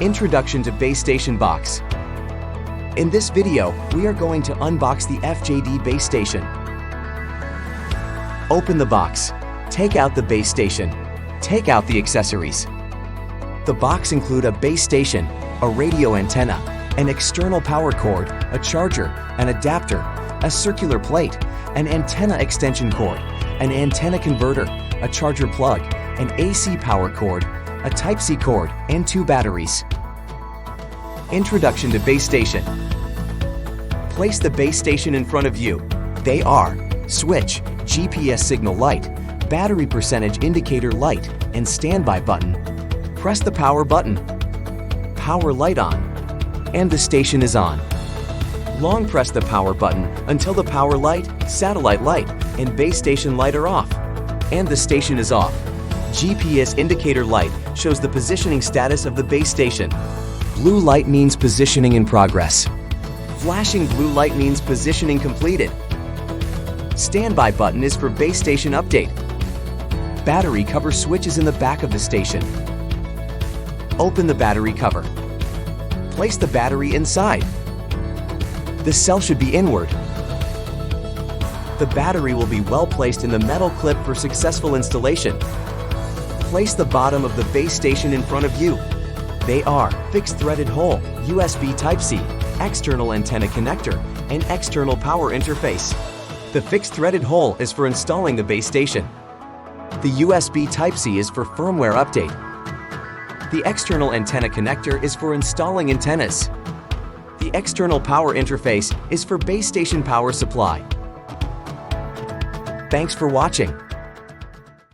Introduction to Base Station Box. In this video, we are going to unbox the FJD Base Station. Open the box. Take out the base station. Take out the accessories. The box includes a base station, a radio antenna, an external power cord, a charger, an adapter, a circular plate, an antenna extension cord, an antenna converter, a charger plug, an AC power cord, a Type-C cord, and 2 batteries. Introduction to Base Station. Place the base station in front of you. They are switch, GPS signal light, battery percentage indicator light, and standby button. Press the power button. Power light on. And the station is on. Long press the power button until the power light, satellite light, and base station light are off. And the station is off. GPS indicator light shows the positioning status of the base station. Blue light means positioning in progress. Flashing blue light means positioning completed. Standby button is for base station update. Battery cover switch is in the back of the station. Open the battery cover. Place the battery inside. The cell should be inward. The battery will be well placed in the metal clip for successful installation. Place the bottom of the base station in front of you. They are fixed threaded hole, USB Type-C, external antenna connector, and external power interface. The fixed threaded hole is for installing the base station. The USB Type-C is for firmware update. The external antenna connector is for installing antennas. The external power interface is for base station power supply. Thanks for watching.